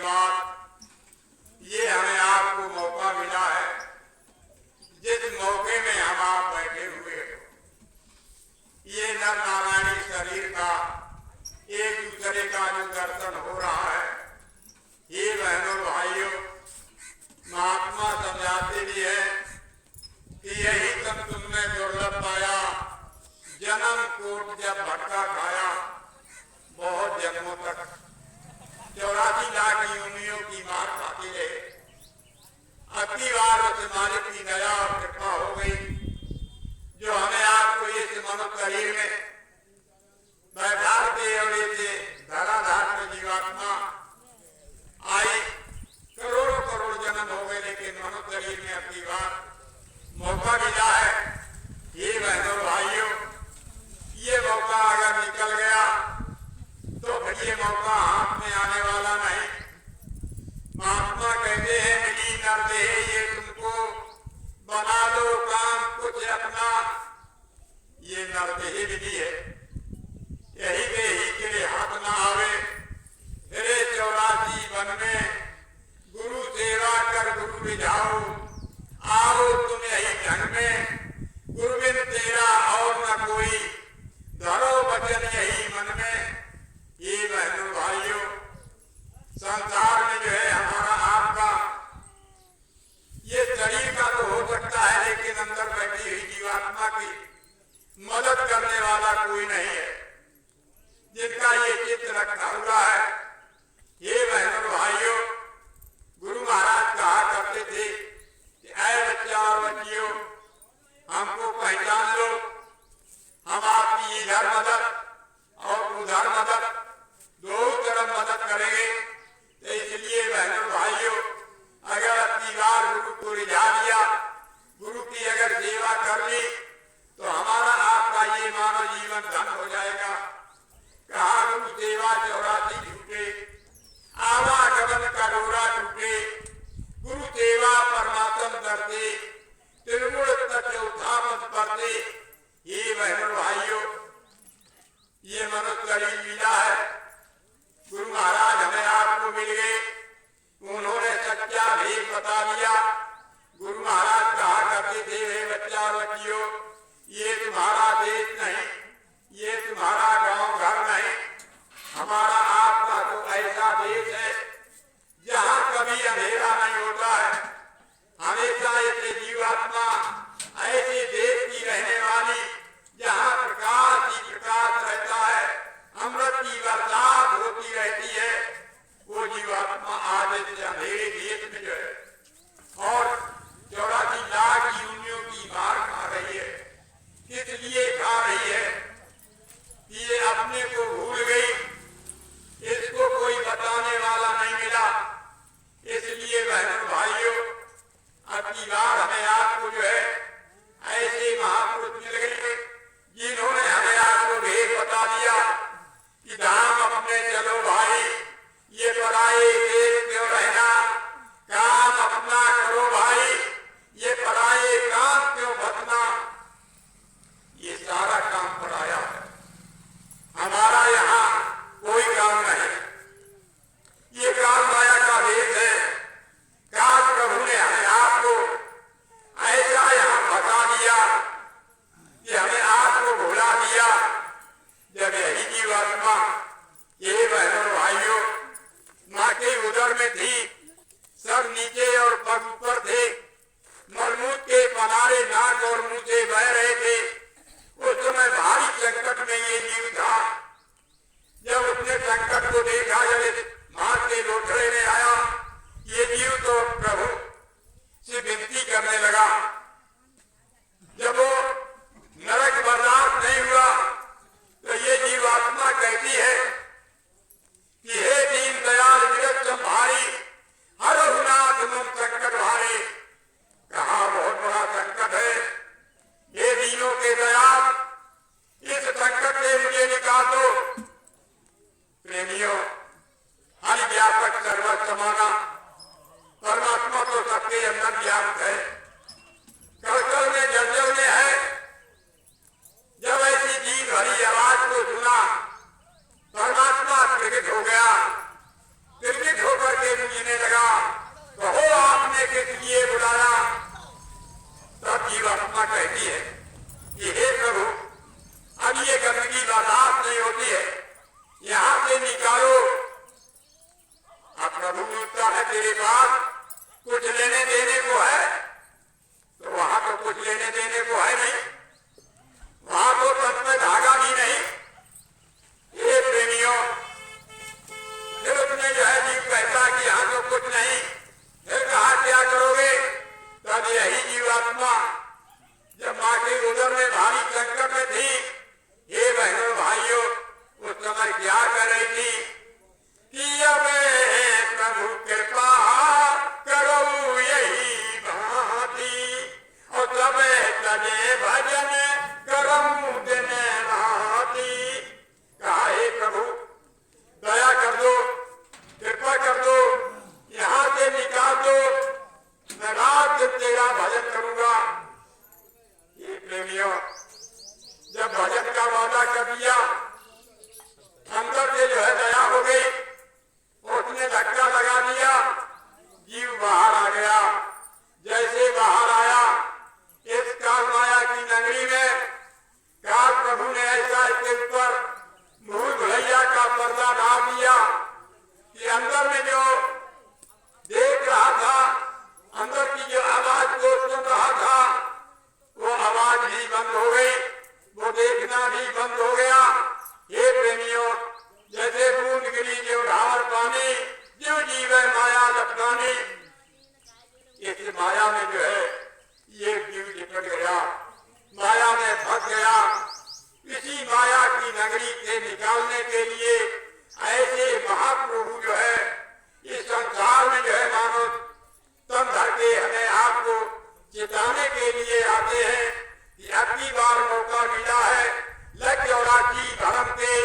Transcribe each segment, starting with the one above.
बाद ये हमें आपको मौका मिला है, जिस मौके में हम आप बैठे हुए हो, ये नर नारायणी शरीर का एक दूसरे का जो दर्शन हो रहा है। ये बहनों भाइयों, महात्मा समझाते भी है कि यही तब तुमने दुर्लभ पाया, जन्म कोट जब भटका खाया, बहुत जन्मों तक 84 लाख योनियों की मार खाते रहे। अगली बार उस मालिक की दया और कृपा हो गई, जो हमें आपको इस मनुष्य शरीर में बैठा के और इसे धराधार में जीवात्मा आई। करोड़ों करोड़ जन्म हो गए, लेकिन मनुष्य शरीर में अगली बार मौका मिला है। ये बहनों भाइयों, ये मौका अगर निकल गया तो फिर ये मौका हाथ में आने वाला नहीं। महात्मा कहते हैं, मिली नरदेह ये तुमको, बना लो काम कुछ अपना। ये नरदेह मिली है, यही देही के लिए हाथ न आवे। फिरे 84 वन में गुरु सेवा कर गुरु रिझाओ, आओ तुम यही ढंग में, गुरु बिन तेरा और न कोई, धरो वचन यही मन में। ये बहनों भाइयों, संसार में जो है हमारा आपका ये शरीर का तो हो सकता है, लेकिन अंदर बैठी हुई जीवात्मा की मदद करने वाला कोई नहीं है, जिनका ये चित्त रखा हुआ है। ये बहनों भाइयों, गुरु महाराज कहा करते थे कि ऐ बच्चा और बच्चियों, हमको पहचान लो, हम आपकी इधर मदद और उधर मदद दोनों तरफ मदद करेंगे। तो इसलिए बहनों भाइयों, अगर अपनी बार गुरु को रिझा लिया, गुरु की अगर सेवा कर ली, तो हमारा आपका ये मानव जीवन धन हो जाएगा। कहा गुरु सेवा 84 झूठे, आवागमन का डोरा टूटे, गुरु सेवा परमात्म करते, त्रिगुण तक उत्थापन करते। ये बहनों भाइयों, ये मनुष्य शरीर मिला है, गुरु महाराज हमें आपको मिल गए, उन्होंने सच्चा भेद बता दिया। गुरु महाराज कहा करते थे, हे बच्चा बच्चियों, ये तुम्हारा देश नहीं, ये तुम्हारा गांव घर नहीं, हमारा आपका तो ऐसा देश है जहाँ कभी अंधेरा नहीं होता है। हमेशा ऐसे जीवात्मा ऐसे देश की रहने वाली, जहाँ प्रकाश ही प्रकाश रहता है, अमृत की बरसात होती रहती है, वो जीवात्मा आज से अंधेरे देश में जो है और 84 लाख योनियों की मार खा रही है। किस लिए खा रही है? ये अपने को भूल गई, इसको कोई बताने वाला नहीं मिला, इसलिए वह जीवात्मा कहती है कि हे प्रभु, अब ये गंदगी बर्दाश्त नहीं होती है, यहाँ से निकालो। अब प्रभु पूछता है तेरे पास कुछ लेने देने को है? तो वहां तो कुछ लेने देने को है नहीं, वहां तो तन में धागा भी नहीं। ये प्रेमियों, फिर उसमें जो है जीव कहता कि यहाँ तो कुछ नहीं, फिर कहा क्या करोगे? तब यही जीवात्मा जब माँ के उदर में भारी संकट में थी, हे बहनों भाइयों, उस समय क्या कर रही थी कि अब प्रभु कृपा करो यही भांति, और तब तजे भजन करम दिन राति। कहा हे प्रभु, दया कर दो, कृपा कर दो, यहाँ से निकाल दो, मैं रात दिन तेरा भजन करूंगा। ये प्रेमियों, जब भजन का वादा कर दिया, अंदर से जो है दया हो गई, उसने धक्का लगा दिया, जीव बाहर आ गया। जैसे बाहर आया, इस काल माया की नगरी में काल प्रभु ने ऐसा इसके ऊपर भूल भुलैया का पर्दा डाल दिया कि अंदर में जो देख रहा था, अंदर की जो आवाज को सुन रहा था, वो आवाज भी बंद हो गई, वो देखना भी बंद हो गया। ये प्रेमियों, जैसे बूंद गिरी जो ढावर पानी, जो जीवे माया लपकानी, इस माया में जो है ये जीव लिपट गया, माया में फंस गया। इसी माया की नगरी से निकालने के लिए ऐसे महाप्रभु जो है इस संसार में जो है मानो तन धर के हमें आपको चेताने के लिए आते हैं कि अब की बार मौका मिला है, लग चौरासी धर्म के,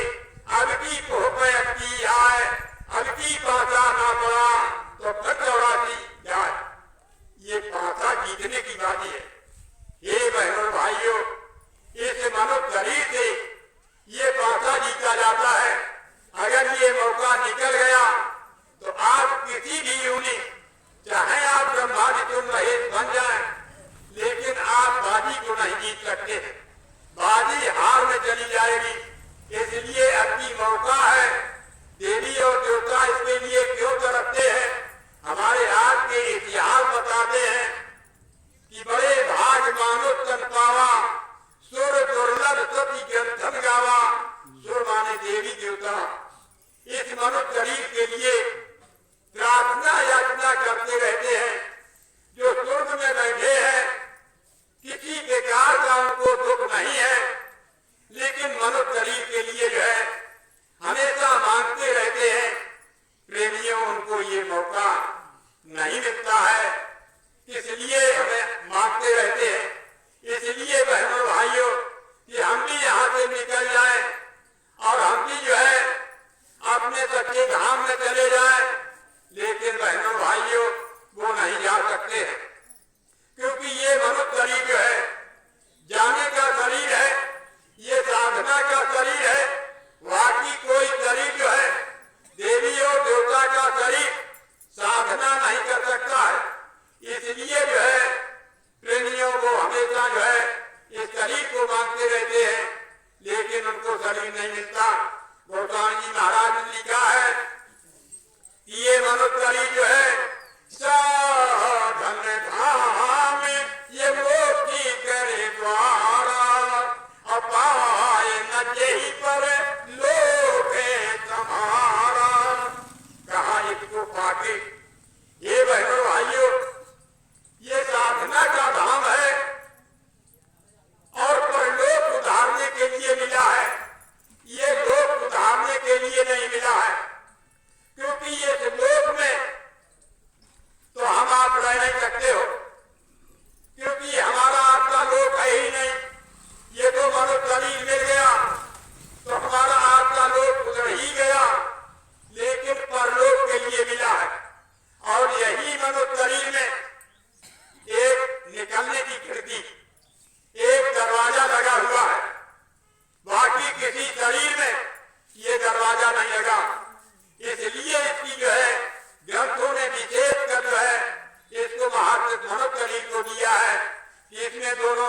अब की पोह अब की आए, अब की पासा ना पड़ा तो फिर चौरासी जाए। ये पासा जीतने की बात है। ये बहनों भाइयों, इस मानव शरीर से ये पासा जीता जाता है। अगर ये मौका निकल गया तो आप किसी भी यूनि, चाहे आप ब्रह्मादि तुम महेश बन जाए, लेकिन आप बाजी को नहीं जीत सकते, बाजी हार में चली जाएगी। इसलिए अब की मौका है। देवी और देवता इसके लिए क्यों तरसते हैं? हमारे आज के इतिहास बताते हैं कि बड़े भाग मानो तन पावा, सुर दुर्लभ सती ग्रंथन गावा। सुर माने देवी देवता, इस मनुष्य शरीर के लिए प्रार्थना याचना करते रहते हैं। जो स्वर्ग में बैठे हैं, किसी बेकार का उनको दुख नहीं है, लेकिन मनुष्य शरीर के लिए जो है हमेशा मांगते रहते हैं। प्रेमियों, उनको ये मौका नहीं मिलता है, इसलिए हमें मांगते रहते हैं। इसलिए बहनों भाइयों, कि हम भी यहाँ से निकल जाए और हम भी जो है अपने सच्चे धाम में चले जाए, लेकिन बहनों भाइयों वो नहीं जा सकते हैं, क्योंकि ये मनुष्य शरीर जो है जाने का शरीर है, ये साधना का शरीर है। बाकी कोई शरीर जो है देवी और देवता का शरीर साधना नहीं कर सकता है। इसलिए जो है प्रेमियों को हमेशा जो है इस शरीर को मांगते रहते हैं, लेकिन उनको शरीर नहीं मिलता। गोस्वामी जी महाराज ने लिखा है कि ये मनुष्य शरीर जो है साधन धाम ये मोक्ष करे द्वारा, अपाय न जेहि पर लोक तुम्हारा। कहा इसको पाके, ये बहनों भाइयों, ये साधना का धाम है और परलोक उधारने के लिए मिला है। ये लोक उधारने के लिए नहीं मिला है, क्योंकि ये लोक में तो हम आप रह नहीं सकते हो, क्योंकि हमारा आपका लोक है ही नहीं। ये तो मनुष्य शरीर मिल गया तो हमारा आपका लोक उधर ही गया, लेकिन परलोक के लिए मिला है। और यही मनुष्य शरीर में एक निकलने की खिड़की, एक दरवाजा लगा हुआ है। बाकी किसी शरीर में ये दरवाजा नहीं लगा। इसलिए इसकी जो है ग्रंथों ने विशेष कर जो है इसको मनुष्य शरीर को दिया है कि इसमें दोनों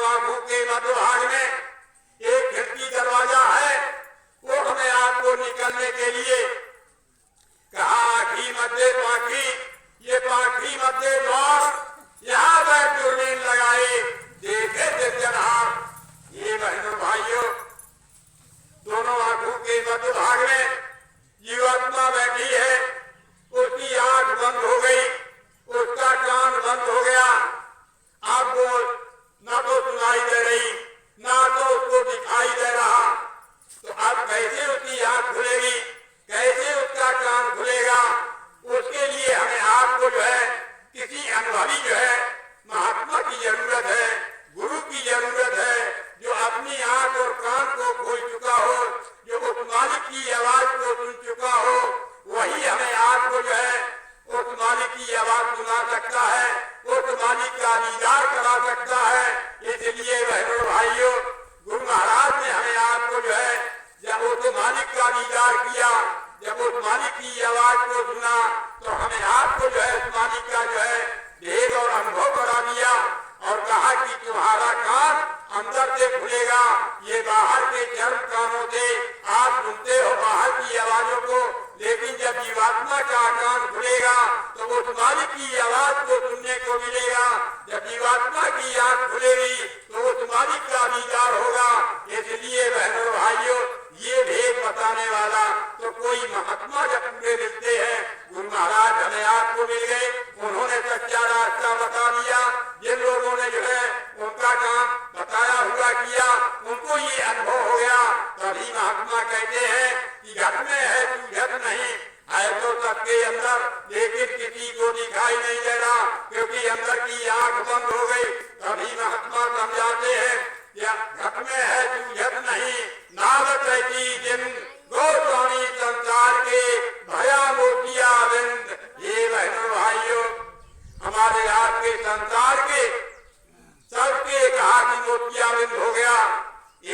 मोतियाबिंद हो गया।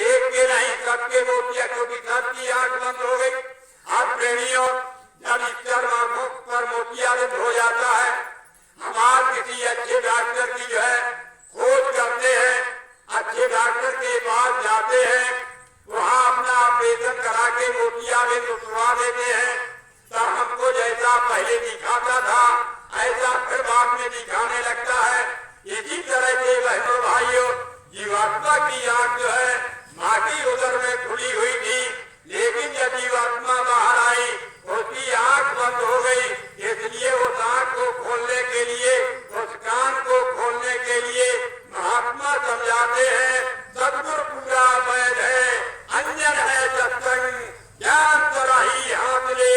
एक के नहीं सबके मोतिया, क्योंकि सबकी आंख बंद हो गई। अब प्रेमियों, जब इस चर्म आंखों पर मोतियाबिंद हो जाता है, हमारे किसी अच्छे डॉक्टर की जो है खोज करते हैं, अच्छे डॉक्टर के पास जाते हैं, वहाँ अपना ऑपरेशन करा के मोतियाबिंद उतरवा देते हैं। तब हमको जैसा पहले दिखाता था ऐसा फिर बाद में दिखाने लगता है। इसी तरह से बहनों भाइयों, जीवात्मा की आंख जो है माँ की उदर में खुली हुई थी, लेकिन जब जीवात्मा बाहर आई उसकी आंख बंद हो गई। इसलिए उस आंख को खोलने के लिए, उस कान को खोलने के लिए महात्मा समझाते हैं, सद्गुरु पूरा वैद है, अंजन है सत्संग, ज्ञान तराही हाथ ले,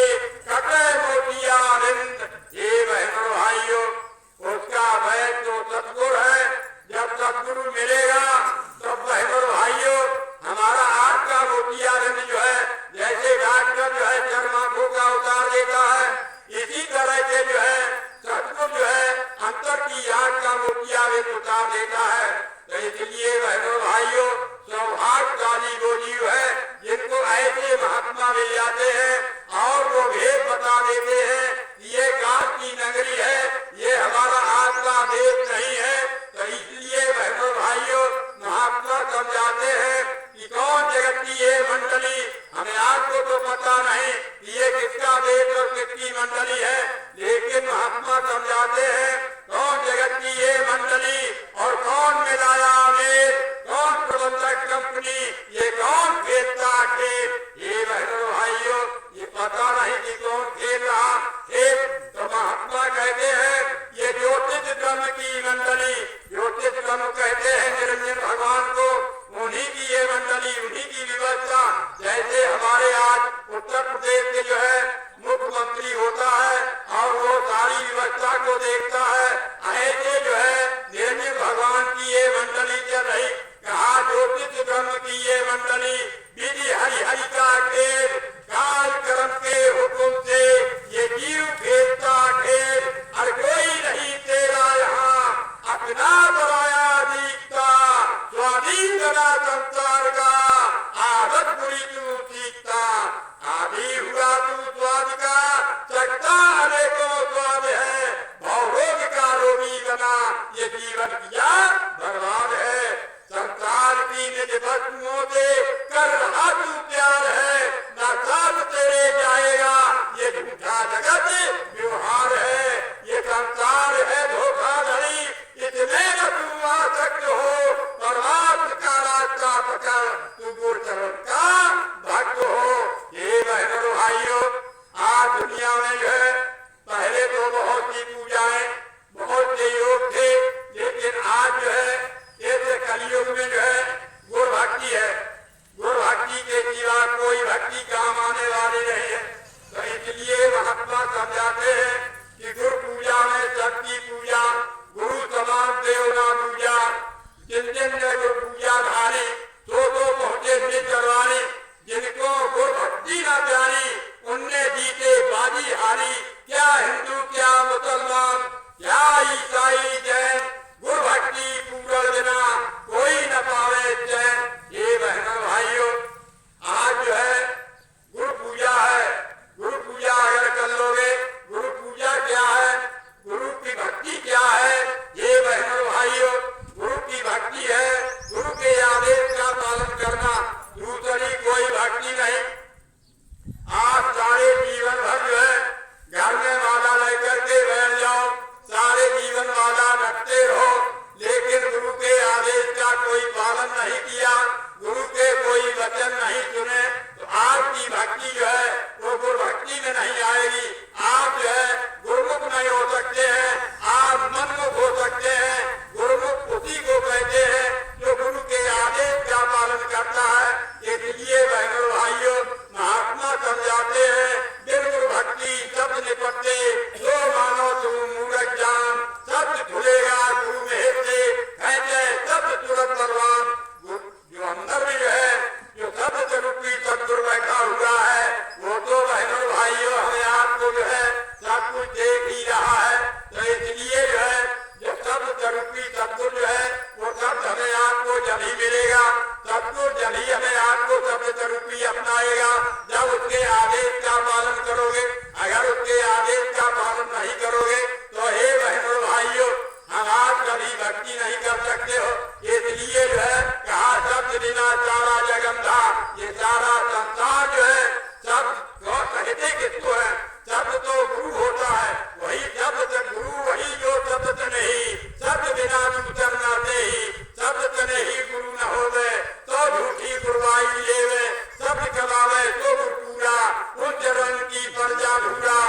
कटे मोतियाबिंद। ये बहनों भाइयों, उसका वैद तो सद्गुरु है। जब सद्गुरु मिलेगा तो बहनों भाइयों, हमारा आंख का मोतियाबिंद जो है, जैसे डॉक्टर जो है चर्म आंखों का उतार देता है, इसी तरह से जो है सद्गुरु जो है अंतर की आंख का मोतियाबिंद उतार देता है। तो इसलिए बहनों भाइयों, सौभाग्यशाली वो जीव है जिनको ऐसे महात्मा मिल जाते हैं और वो भेद बता देते हैं कि ये काश की नगरी है, ये हमारा आज का देश नहीं है। तो इसलिए बहनों भाइयों, महात्मा समझाते हैं कि कौन जगत की ये मंडली, हमें आपको तो पता नहीं कि ये किसका देश और किसकी मंडली है, लेकिन महात्मा समझाते हैं कौन जगत की ये मंडली और कौन मिलाया आमिर, कौन प्रबंधक कंपनी, ये कौन खेलता खेल। ये बहनों भाइयों, ये पता नहीं कि कौन खेल रहा खेल। तो महात्मा कहते हैं ये ज्योतिष ब्रह्म की मंडली, ज्योतिष ब्रह्म कहते हैं निरंजन भगवान को, उन्हीं की ये मंडली, उन्हीं की व्यवस्था। जैसे हमारे आज उत्तर प्रदेश के जो है मुख्यमंत्री होता है और वो सारी व्यवस्था को देखता है, ऐसे जो है निरंजन भगवान की ये मंडली चल रही। कहा ज्योतिष ब्रह्म की ये मंडली, विधि हरि हरि का खेल, काल कर्म के हुक्म से ये जीव खेलता खेल। हर कोई नहीं तेरा यहाँ अपना बनाया दिखता, स्वाधीन बना संसार का आदत बुरी तू सीखता। आदि हुआ तू स्वाद का, सकता अनेकों स्वाद है, भौरोग का रोगी बना ये जीवन किया बर्बाद है। संसार की निज वस्तुओं से कर रहा तू प्यार है, न साथ तेरे जाएगा ये झूठा जगत व्यवहार है। ये संसार है धोखाधड़ी, इसमें न तू आसक्त हो, परमार्थ का रास्ता पकड़। जल ही मिलेगा, सतगुरु जल ही हमें आपको शब्द स्वरूपी अपनाएगा जब उसके आदेश का पालन करोगे। अगर उसके आदेश का पालन नहीं करोगे तो हे बहनों भाइयों, हम आप कभी भक्ति नहीं कर सकते हो। इसलिए जो है कहा शब्द बिना सारा जगंधा, ये सारा संसार जो है शब्द कहते किसको है? शब्द तो गुरु होता है, वही शब्द से गुरु, वही जो शब्द से नहीं, शब्द बिना दूसर न दे ही, शब्द से नहीं गुरु न होवे तो झूठी गुरुवाई लेवे, शब्द कमावे तो गुरु पूरा, उन चरण की प्रजा भूरा,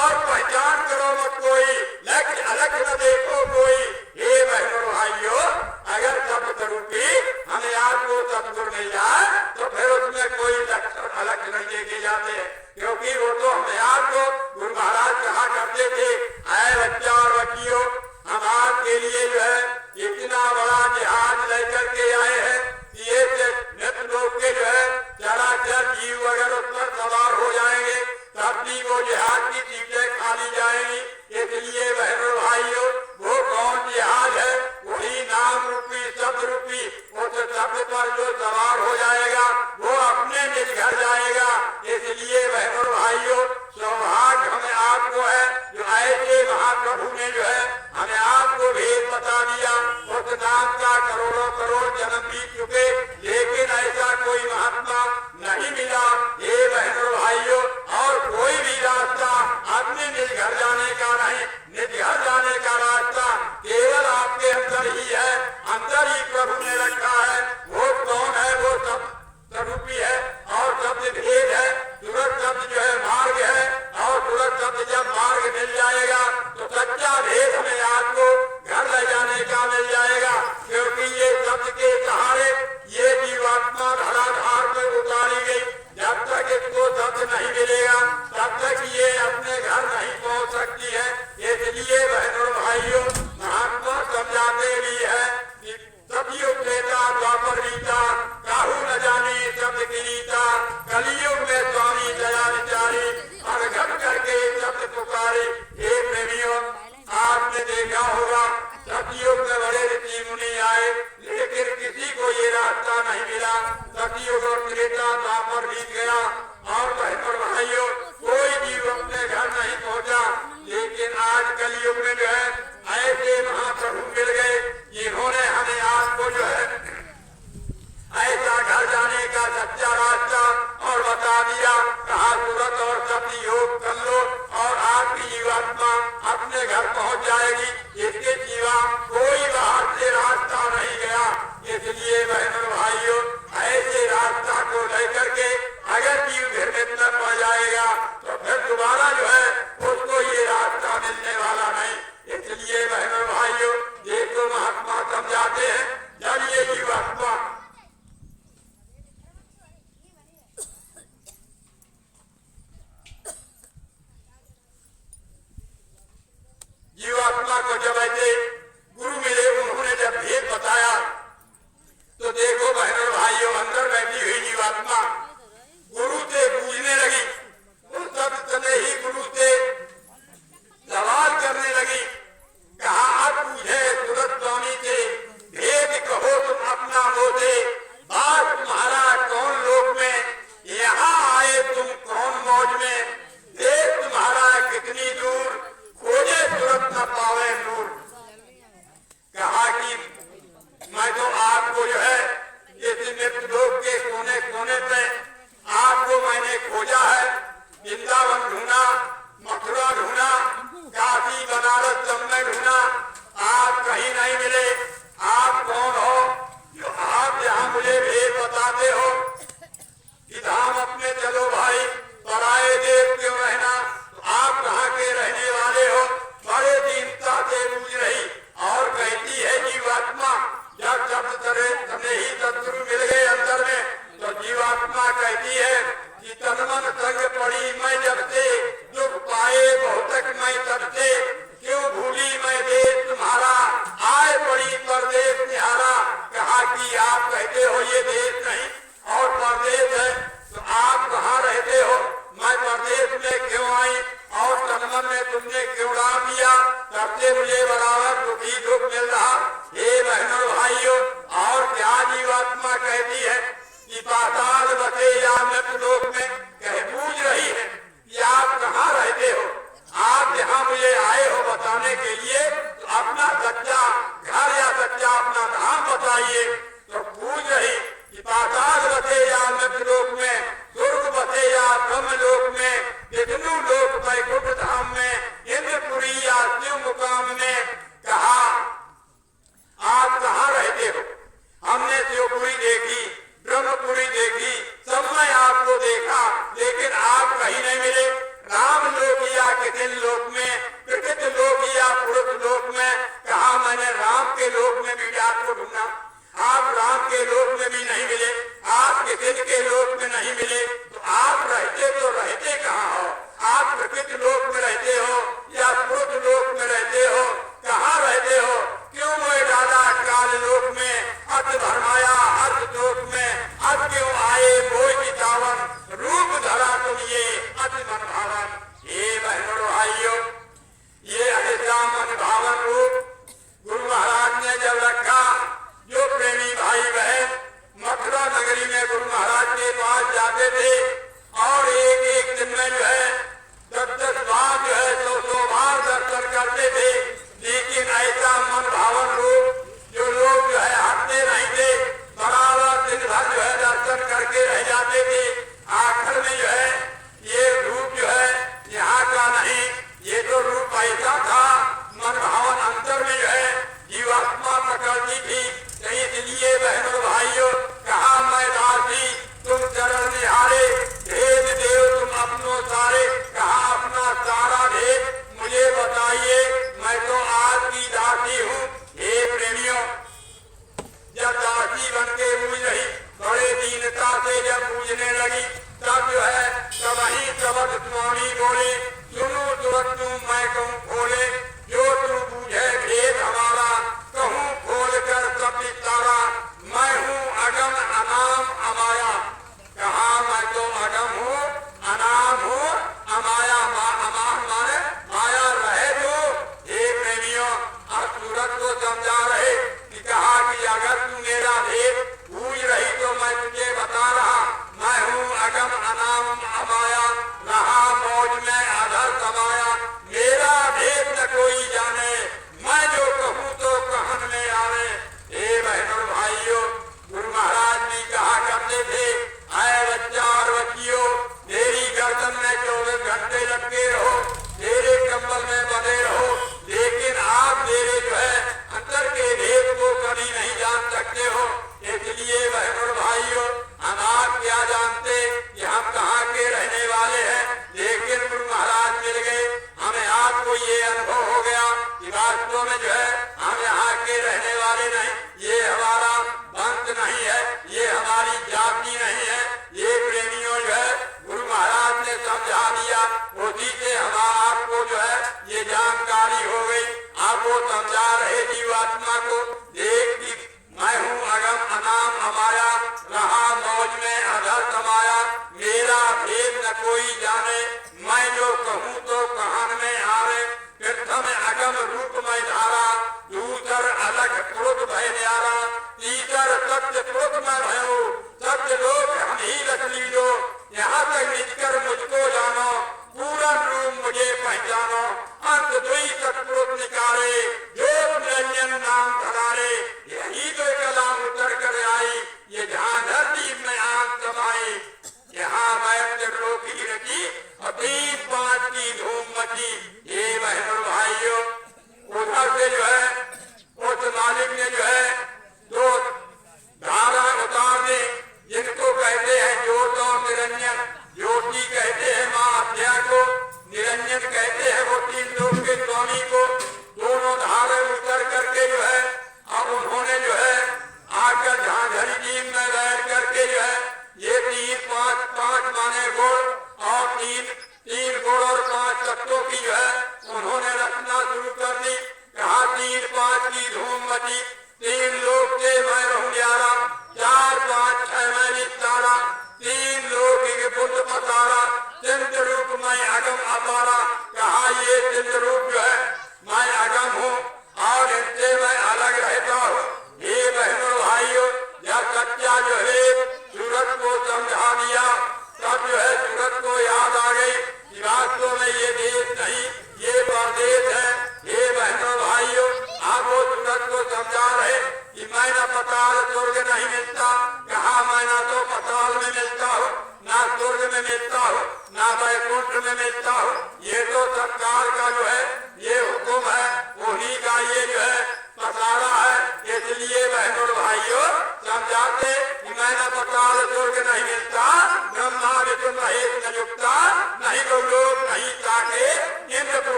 और पहचान करो मत कोई, लेकिन अलग न देखो कोई। हे बहनों भाइयों, अगर शब्द स्वरूपी हमें आपको सतगुरु मिल जाए तो फिर उसमें कोई लक्षण अलग नहीं देखे जाते, क्योंकि वो तो हमें आपको गुरु महाराज कहा करते थे, आए बच्चा और बच्चियों, हम आपके लिए जो है इतना बड़ा जहाज लेकर के आए हैं कि ये नित्य लोग के जो है चराचर जीव अगर उस पर सवार हो जाएंगे तब भी वो जहाज की सीटें खाली जाएंगी। इसलिए बहनों भाइयों, वो कौन जहाज है? वही नाम रूपी शब्द रूपी उस शब्द पर जो सवार हो जाएगा वो अपने निज घर जाएगा। इसलिए बहनों भाइयों, सौभाग्य हमें आपको है जो ऐसे महाप्रभु ने जो है हमें आपको भेद बता दिया। उस नाम का करोड़ों करोड़ जन्म बीत चुके, लेकिन ऐसा कोई महात्मा नहीं मिला। हे बहनों भाइयों, और कोई भी रास्ता अपने निज घर जाने का नहीं, निज घर जाने का रास्ता केवल आपके अंदर ही है, अंदर ही प्रभु ने रखा है। वो कौन है? वो सब स्वरूपी है और शब्द भेद है। तुरंत शब्द जो है मार्ग है, और तुरंत शब्द जब मार्ग मिल जाएगा तो सच्चा भेद हमें आपको घर ले जाने का मिल जाएगा, क्योंकि ये शब्द के सहारे ये जीवात्मा धराधार में उतारी गई। जब तक इसको शब्द नहीं मिलेगा तब तक ये अपने घर नहीं पहुंच सकती है। इसलिए बहनों भाइयों, महात्मा समझाते भी है कि सतयुग त्रेता द्वापर बीता, काहू न जाने शब्द की रीता, कलियुग में स्वामी दया विचारी, अनघट करके शब्द पुकारी। हे प्रेमियों, आपने देखा होगा सतयुग में बड़े ऋषि मुनि आए, लेकिन किसी को ये रास्ता नहीं मिला। सतयुग और त्रेता द्वापर बीत गया और बहनों भाइयों, कोई जीव अपने घर नहीं पहुंचा। लेकिन आज कलयुग में जो है ऐसे महाप्रभु मिल गए, जिन्होंने हमें आपको जो है ऐसा घर जाने का सच्चा रास्ता और बता दिया। कहा तुरंत और शब्द योग कर लो और आपकी जीवात्मा अपने घर पहुंच जाएगी। इसके सिवा कोई बाहर से रास्ता नहीं गया। इसलिए बहनों भाइयों, ऐसे रास्ता को लेकर के अगर जीव भ्रमित न पड़ जाएगा तो फिर दोबारा जो है उसको ये रास्ता मिलने वाला नहीं। इसलिए बहनों भाइयों, देखो महात्मा समझाते हैं, जब ये जीवात्मा जीवात्मा को जब ऐसे गुरु मिले, उन्होंने जब भेद बताया तो देखो बहनों भाइयों, अंदर बैठी हुई जीवात्मा गुरु से पूछने लगी, उस शब्द से ही गुरु से सवाल करने लगी। कहा अब पूछे सूरत स्वामी से, भेद कहो तुम अपना मोसे, बात तुम्हारा कौन लोक में, यहाँ आए तुम कौन मौज में, देश तुम्हारा कितनी दूर, खोजे सूरत न पावे नूर। कहा कि मैं तो आपको जो है इस मृत्यु लोक के कोने कोने पे आपको मैंने खोजा है। वृंदावन ढूंढा, मथुरा ढूंढा, काशी बनारस सब में ढूंढा, आप कहीं नहीं मिले। आप कौन हो जो आप यहाँ मुझे भेद बताते हो कि धाम अपने चलो भाई, पराए देव क्यों रहना, तो आप कहाँ के रहने वाले हो? बड़े दीनता से पूछ रही और कहती है जीवात्मा, जब शब्द तने ही सतगुरु मिल गए अंदर में, तो जीवात्मा कहती है कि तन मन संग पड़ी मैं जब से, दुख पाए बहुतक मैं तब से, क्यों भूली मैं देश तुम्हारा, आए पड़ी परदेश निहारा। कहा कि आप कहते हो ये देश नहीं और परदेश है, तो आप कहाँ रहते हो? मैं परदेश में क्यों आई और तन मन में तुमने क्यों डाल दिया? तब से मुझे बराबर दुखी दुख मिल रहा। हे बहनों भाइयों, और क्या इनके लोक में नहीं मिले तो आप रहते कहाँ हो? आप प्रकृति लोक में रहते हो या पुरुष लोक में रहते हो? कहाँ रहते हो? क्यों मोह डाला काल लोक में, अत भरमाया हर्ष लोक में? अब क्यों आए मोह की सावन, रूप धरा तुम ये अति मन भावन। ये बहनों भाइयों, ये ऐसा मन भावन रूप गुरु महाराज ने जब रखा, जो प्रेमी भाई बहन मथुरा नगरी में गुरु महाराज के पास जाते थे और एक एक दिन में जो है 10-10 बार जो है 100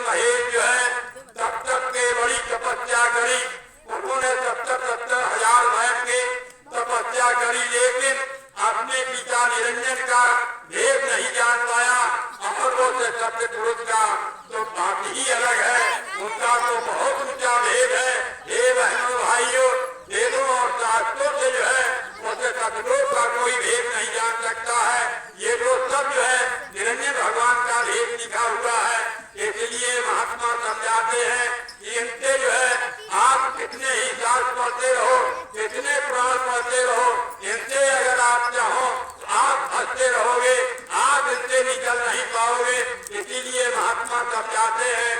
महेश जो है तब तक के बड़ी तपस्या करी। उन्होंने 70,000 बैठ के तपस्या करी, लेकिन अपने पिता निरंजन का भेद नहीं जान पाया। अमरों से सत्य पुरुष का तो बात ही अलग है, उनका तो बहुत ऊंचा भेद है। हे बहनों भाइयों, वेदों और शास्त्रों से जो है उसे सतलों का कोई भेद नहीं जान सकता है। ये तो सब जो है निरंजन भगवान का भेद लिखा हुआ है। इसलिए महात्मा समझाते हैं कि इनसे जो है आप कितने ही शास्त्र पढ़ते रहो, कितने पुराण पढ़ते रहो, इनसे अगर आप चाहो तो आप हंसते रहोगे, आप इनसे निकल नहीं पाओगे। इसीलिए महात्मा समझाते हैं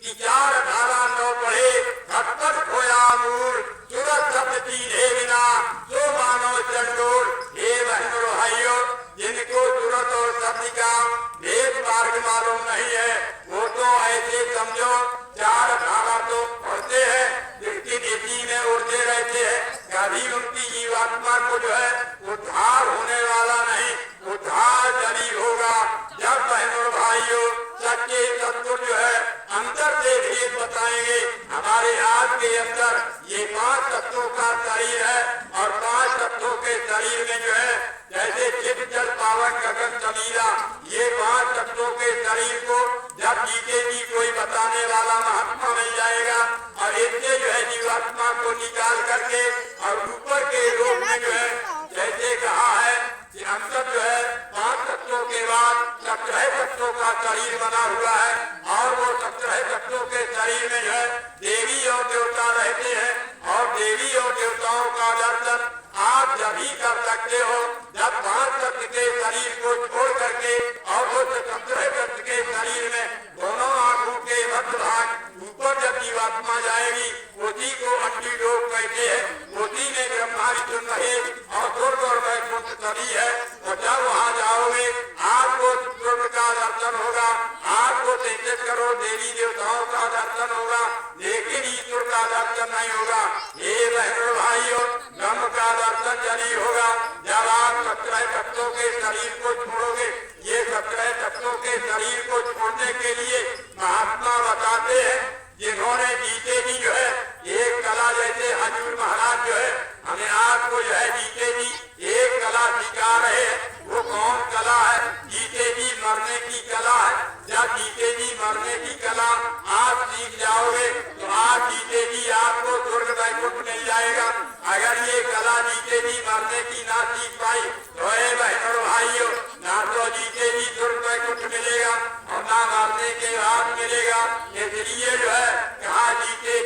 कि 4:18-9 पढ़े खटपट खोया मूल सूरत शब्द सीधे बिना जो मानो चंडोल। हे बहनों भाइयों, जिनको सूरत और शब्द का भेद मार्ग मालूम नहीं है वो तो ऐसे समझो 4:18 तो पढ़ते हैं, लेकिन इसी में उड़ते रहते हैं। कभी उनकी जीवात्मा को जो है उद्धार होने वाला नहीं, उद्धार जल्दी होगा जब बहनों भाइयों सच्चे सतगुरु जो है अंदर से भेद बताएंगे। हमारे आज के अंदर ये 5 तत्वों का शरीर है और 5 तत्वों के शरीर में जो है जैसे चित जल पावन गगन समीरा, ये 5 तत्वों के शरीर को जब जीतेगी कोई बताने वाला महात्मा मिल जाएगा और इससे जो है जीवात्मा को निकाल करके और ऊपर के लोक में जो है जैसे कहा है कि अंदर जो है 5 तत्वों के बाद 17 तत्वों का शरीर बना हुआ है और वो 17 तत्वों के शरीर में जो है देवी और देवता रहते हैं। और देवी और देवताओं का दर्शन आप जब ही कर सकते हो जब 5 तत्व के शरीर को छोड़ करके और वो 17 तत्व के शरीर में दोनों आंखों के मध्य भाग ऊपर जब जीवात्मा जाएगी उसी को अंडी लोग कहते हैं, उसी में ब्रह्मा विष्णु महेश और स्वर्ग और वैकुंठ सभी है। और जब वहाँ जाओगे आपको स्वर्ग का दर्शन होगा, आपको 33 करोड़ देवी देवताओं का दर्शन होगा, लेकिन ईश्वर का दर्शन नहीं होगा। ये बहनों भाइयों, ब्रह्म का दर्शन जल्दी होगा जब आप 17 तत्वों के शरीर को छोड़ोगे। ये 17 तत्वों के शरीर को छोड़ने के लिए महात्मा बताते हैं जिन्होंने जीते भी जो है एक कला, जैसे हजूर महाराज जो है हमें आपको जो है जीते भी एक कला सिखा रहे हैं। वो कौन कला है? जीते भी मरने की कला है। जब जीते भी मरने की कला आप सीख जाओगे तो आप जीते भी आपको स्वर्ग वैकुंठ मिल जाएगा। अगर ये कला जीते भी मरने की ना सीख पाई तो हे बहनों भाइयों, ना तो जीते भी स्वर्ग वैकुंठ मिलेगा और ना मरने के बाद मिलेगा। इसलिए जो है कहा जीते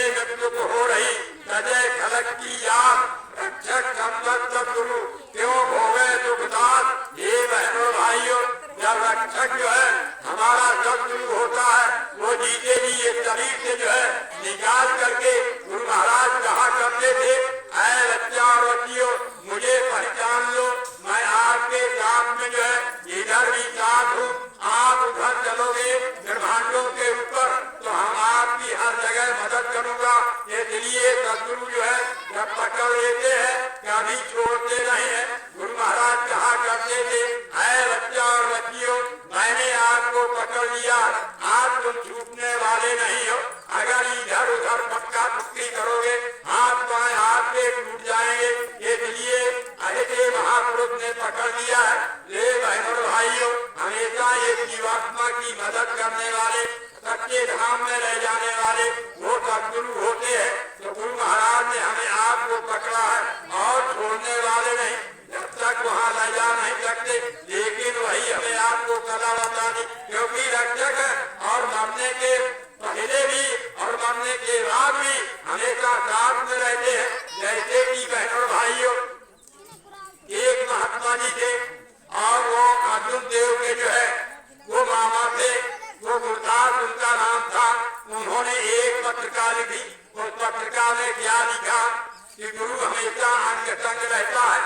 व्यक्ति को हो रही सजय खलक की याद रक्षक संबंध गुरु क्यों भोगे दुखदास। ये बहनों भाइयों, जब रक्षक जो है हमारा शत्रु होता है वो जीते भी ये शरीर से जो है निकाल करके गुरु महाराज कहा करते थे, ऐ बच्चा और बच्चियों मुझे पहचान लो, मैं आपके साथ में जो है इधर भी साथ हूँ। आप उधर चलोगे ब्रह्मांडों के ऊपर तो हम आपकी हर जगह मदद करूंगा। इसलिए सदगुरु जो है जब पकड़ लेते हैं कभी छोड़ते नहीं है। गुरु महाराज कहा करते थे, ऐ बच्चा और बच्चियों मैंने आपको पकड़ लिया, आप तुम छूटने वाले नहीं हो। अगर इधर उधर पक्का पुक्की करोगे हाथ पाए आपके टूट जाएंगे। इसलिए ऐसे महापुरुष ने पकड़ लिया है। ले बहनों भाइयों, हमेशा ये जीवात्मा की मदद करने वाले सच्चे धाम में रह जाने वाले वो सदगुरु होते हैं। तो गुरु महाराज ने हमें आपको पकड़ा है और छोड़ने वाले नहीं, जब तक वहाँ ले जा नहीं सकते। लेकिन वही हमें आपको कला बतानी, क्योंकि रक्षक है और मरने के पहले भी और मरने के बाद भी हमेशा साथ में रहते हैं। जैसे कि बहनों भाइयों, एक महात्मा जी थे और वो अर्जुन देव के जो है वो मामा थे, वो गुरदास उनका नाम था। उन्होंने एक पत्रिका लिखी, उस पत्रिका में क्या लिखा कि गुरु हमेशा अंग संग रहता है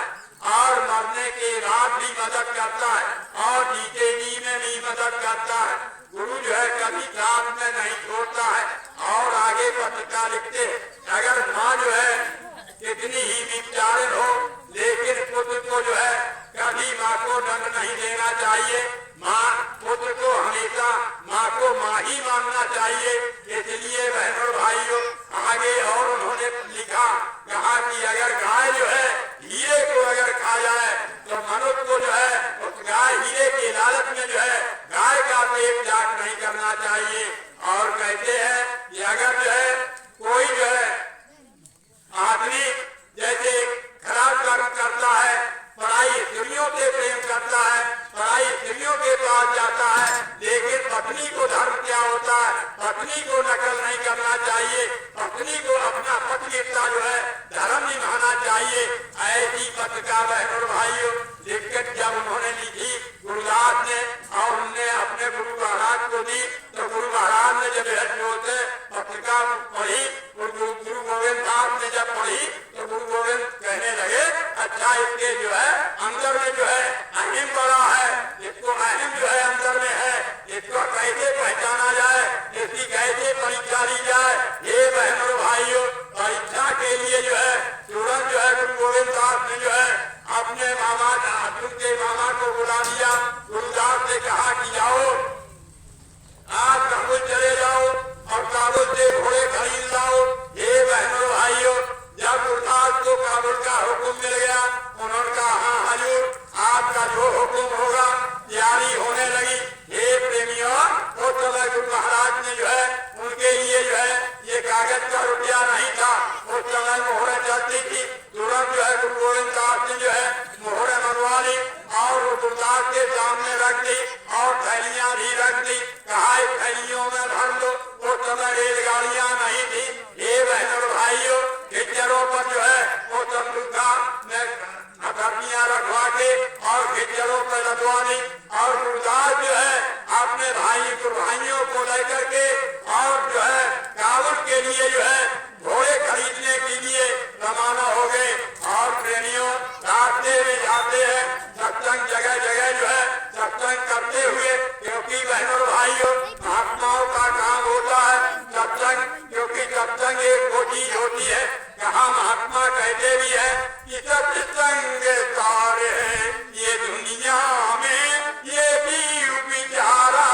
और मरने के बाद भी मदद करता है और जीते जी में भी मदद करता है। गुरु जो है कभी साथ में नहीं छोड़ता है। और आगे पत्रिका लिखते, अगर माँ जो है कितनी ही विचारण हो लेकिन पुत्र को जो है कभी माँ को दंड नहीं देना चाहिए। माँ पुत्र को हमेशा माँ मजाक नहीं करना चाहिए। और कहते हैं कि अगर जो है कोई जो है आदमी जैसे खराब कर्म करता है, पराई स्त्रियों से प्रेम करता है, पराई स्त्रियों के पास जाता है, लेकिन पत्नी को धर्म क्या होता है, पत्नी को नकल नहीं करना चाहिए, पत्नी को अपना पतिव्रता जो है धर्म निभाना चाहिए। ऐसी पत्रकार बहनों और भाइयों लिखकर जब उन्होंने लिखी गुरुदास ने और उनने अपने गुरु महाराज को दी, तो गुरु महाराज ने जब जोते पत्रिका पढ़ी, गुरु गोविंद साहब ने जब पढ़ी तो गुरु गोविंद कहने लगे अच्छा इसके जो है अंदर में जो है अहिम बड़ा है, इसको अहिम जो है अंदर में है, इसको कैसे पहचाना जाए, इसकी कैसे परीक्षा ली जाए। ये बहनों भाइयों परीक्षा के लिए जो है तुरंत जो है गुरु गोविंद साहब ने जो है अपने मामा अर्जुन के मामा को बुला दिया। गुरुदास ने कहा कि जाओ आज काबुल चले जाओ और काबुल से घोड़े खरीद लाओ। ये बहनों भाइयों जब गुरुदास को काबुल का हुक्म मिल गया, उन्होंने कहा हाँ हजूर आपका जो हुक्म होगा तैयारी होने लगी। हे प्रेमियों उस समय गुरु महाराज ने जो है उनके लिए जो है ये कागज का रुपया नहीं था, उस समय मोहरें चलती थी। तुरंत जो है गुरु गोविंद साहब ने जो है मोहरें मनवा ली और गुरुदास के सामने रख दी और थैलियां भी रख दी। कहा थैलियों में भर दो। उस समय रेलगाड़ियां नहीं थी। ये बहनों भाइयों खिच्चरों पर जो है वो तंदुका में हथकड़ियां रखवा के और खिच्चरों पर रखवा दी और गुरुदास जो है अपने भाइयों को लेकर के और जो है काबुल के लिए जो है घोड़े खरीदने के लिए रवाना हो गए। और प्रेमियों रास्ते में जाते हैं सत्संग जगह जगह जो है सत्संग करते हुए, क्योंकि बहनों भाइयों महात्माओं का काम होता है सत्संग, क्योंकि सत्संग एक वो चीज होती है। कहा महात्मा कहते भी है कि सत्संग सारे ये दुनिया में ये भी बिचारा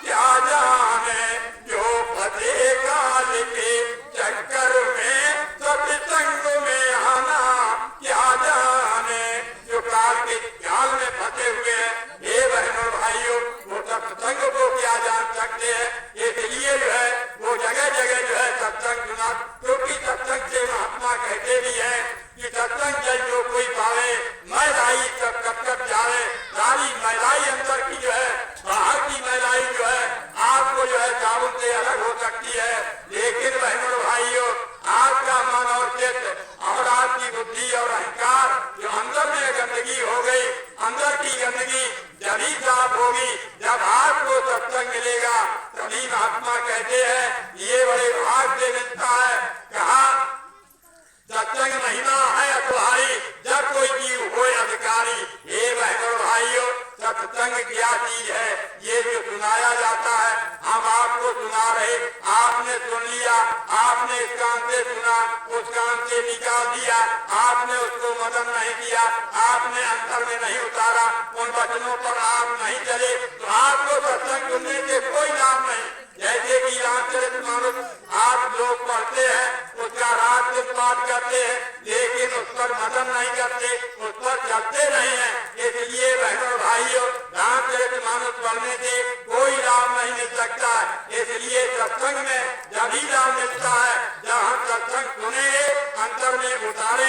क्या जाने, जो फतेह काल के चक्कर में सत्संग में आना क्या जाने, जो काल के जाल में फंसे हुए हैं। ये बहनों भाइयों वो सत्संग को क्या जान सकते हैं। इसलिए जो है वो जगह जगह जो है सत्संग सुना, क्योंकि सत्संग से महात्मा कहते भी है कि सत्संग जब जो कोई पावे मैलाई कब कब कब जावे। सारी मैलाई अंदर की जो है बाहर की मैलाई जो है आपको जो है साबुन से अलग हो सकती है, लेकिन बहनों भाइयों आपका मन और चित्त और आपकी बुद्धि और अहंकार जो अंदर में गंदगी हो गई, अंदर की गंदगी जब ही साफ होगी जब आपको सत्संग मिलेगा। तभी महात्मा कहते हैं ये बड़े भाग से मिलता है। कहा सत्संग महिमा है अतुहारी जब कोई जीव हो अधिकारी। ये बहनों भाइयों सत्संग क्या चीज है ये जो सुनाया जाता है हम आपको सुना रहे, आपने सुन लिया, आपने इस कान से सुना उस कान से निकाल दिया, आपने उसको मदन नहीं किया, आपने अंतर में नहीं उतारा, उन वचनों पर आप नहीं चले, तो आपको सत्संग सुनने से कोई लाभ नहीं। जैसे कि रामचरितमानस आप लोग पढ़ते हैं, उसका रात दिन पाठ करते हैं, लेकिन उस पर मदन नहीं करते, उस पर चलते नहीं है। इसलिए बहनों भाइयों रामचरितमानस पढ़ने से कोई लाभ नहीं मिल सकता है। इसलिए सत्संग में जब ही लाभ मिलता है जब हम सत्संग सुनेंगे, अंतर में उतारे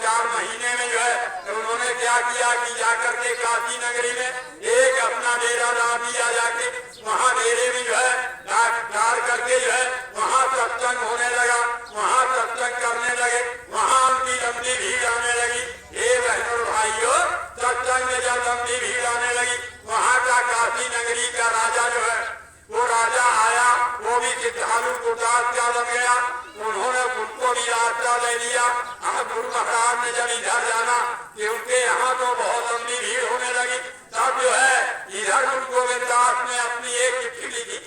4 महीने में जो है तो उन्होंने क्या किया कि जाकर के काशी नगरी में एक अपना डेरा डाल दिया, जाके वहाँ डेरे में जो है डाल करके जो है वहाँ सत्संग होने लगा, वहाँ सत्संग करने लगे, वहाँ उनकी लंबी भीड़ आने लगी। हे बहनों भाइयों, सत्संग में जब लंबी भीड़ आने लगी, वहाँ का काशी नगरी का राजा जो है वो राजा आया, वो भी सिद्धालु गुरदास का बन गया, उन्होंने उनको भी रास्ता दे दिया। अब गुरु महाराज ने जब इधर जाना कि उनके यहाँ तो बहुत लंबी भीड़ होने लगी, तब जो है इधर गुरु गोविंद दास ने अपनी एक चिट्ठी लिखी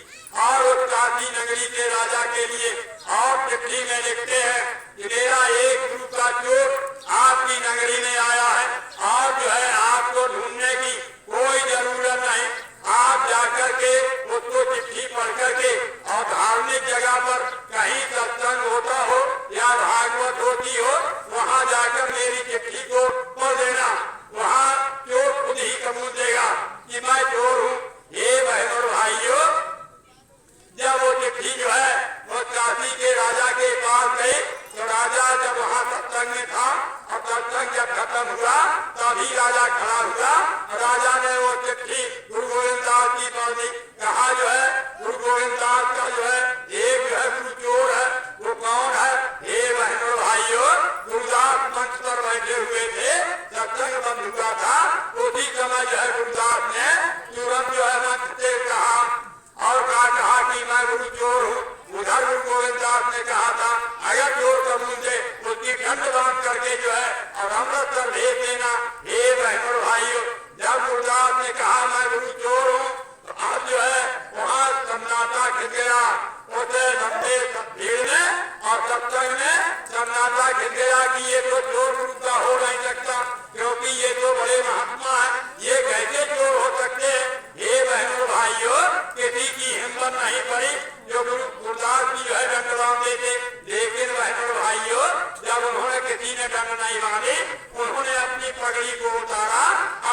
और उस काशी नगरी के राजा के लिए, और चिट्ठी में लिखते हैं कि मेरा एक गुरु का चोर आपकी नगरी में आया है और जो है आपको ढूंढने की कोई जरूरत नहीं, आप जाकर के उसको चिट्ठी पढ़ करके और धार्मिक जगह पर कहीं सत्संग होता हो या भागवत होती हो, वहाँ जाकर मेरी चिट्ठी को पढ़ देना। वहाँ चोर खुद ही कबूल देगा कि मैं चोर हूँ। ये बहनों भाइयों, जब वो चिट्ठी जो है वो काशी के राजा के पास गई, तो राजा जब वहाँ सत्संग में था और सत्संग जब खत्म हुआ तभी राजा खड़ा हुआ, राजा ने वो चिट्ठी गुरु गोविंद दास की पढ़ दी। कहा जो है गुरु गोविंद दास का जो है एक जो है गुरु चोर है, वो कौन है? हे बहनों भाइयों, गुरुदास मंच पर बैठे हुए थे, सत्संग बंद हुआ था, उसी समय जो है गुरुदास ने तुरंत जो है मंच से कहा और कहा कि मैं गुरु चोर हूँ। उधर गुरु गोविंद दास ने कहा था अगर चोर कबूल दे उसकी ठंड बांध करके जो है और अमृतसर भेज देना। हे बहनों भाइयों, जब गुरुदास ने कहा मैं गुरु चोर हूँ, तो अब जो है वहाँ सन्नाटा खिंच गया, उसे लंबे भीड़ में और सत्संग में सन्नाटा खिंच गया कि ये तो चोर गुरु का हो नहीं सकता, क्योंकि ये तो बड़े महात्मा है, ये कैसे चोर हो सकते हैं। हे बहनों भाइयों, किसी की हिम्मत नहीं पड़ी जो गुरु गुरुदास की जो है दंड बांध देते, लेकिन बहनों भाइयों जब उन्होंने किसी ने दंड नहीं बांधी, उन्होंने अपनी पगड़ी को उतारा,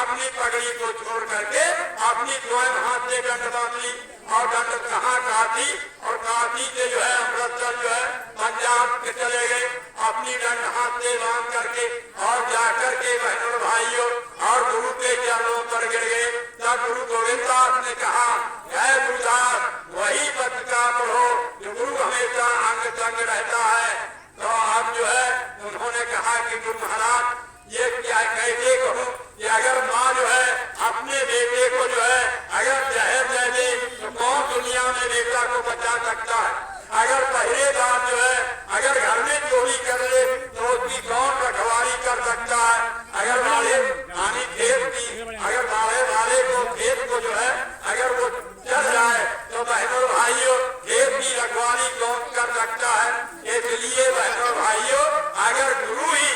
अपनी पगड़ी को छोड़ करके अपनी स्वयं हाथ से दंड बांध ली और दंड कहाँ काशी और काशी से जो है अमृतसर जो है पंजाब के चले गए, अपनी दंड हाथ से बांध करके और जाकर के बहनों भाइयों और गुरु के चरणों पर गिर गए। तब गुरु गोविंद दास ने कहा जय गुरुदास, वही पत्रिका पढ़ो जो गुरु हमेशा अंग संग रहता है। तो अब जो है उन्होंने कहा कि गुरु महाराज ये क्या कैसे कहूँ कि अगर माँ जो है अपने बेटे को जो है अगर जहर दे दे तो कौन दुनिया में बेटा को बचा सकता है। अगर पहरेदार जो है अगर घर में चोरी कर ले तो उसकी कौन रखवाली कर सकता है। अगर वाले पानी खेत की अगर वाले को खेत को जो है अगर वो चल जाए तो बहनों भाइयों खेत की रखवाली कौन कर सकता है। इसलिए बहनों भाइयों अगर गुरु ही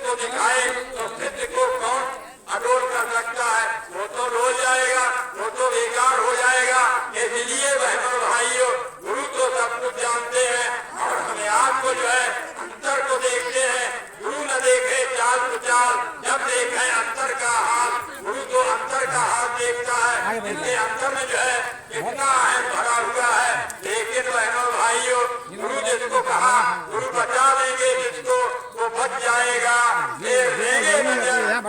को दिखाए तो सिद्ध को कौन अडोल कर सकता है। वो तो रो जाएगा, वो तो बेकार हो जाएगा। इसलिए बहनों भाइयों गुरु तो सब कुछ जानते हैं और हमें आपको जो है अंतर को देखते हैं। गुरु न देखे चाल कुचाल, जब देखे अंतर का हाल, गुरु तो अंतर का हाल देखता है। इसके अंतर में जो है कितना अहम भरा हुआ है। लेकिन बहनों भाइयों गुरु जिसको कहा गुरु बचा देंगे जिसको वो बच जाएगा,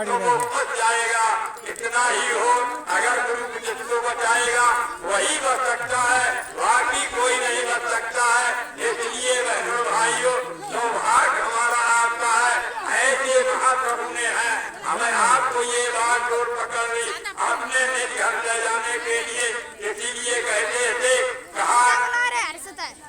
तो वो बच जाएगा। इतना ही हो, अगर गुरु जिसको बचाएगा वही बच सकता है, बाकी कोई नहीं बच सकता है। इसलिए बहनों भाइयों सौभाग्य हमारा आपका है, ऐसे महाप्रभु ने है हमें आपको ये बात जोर पकड़ ली अपने में घर ले जाने के लिए। इसीलिए कहते थे कहा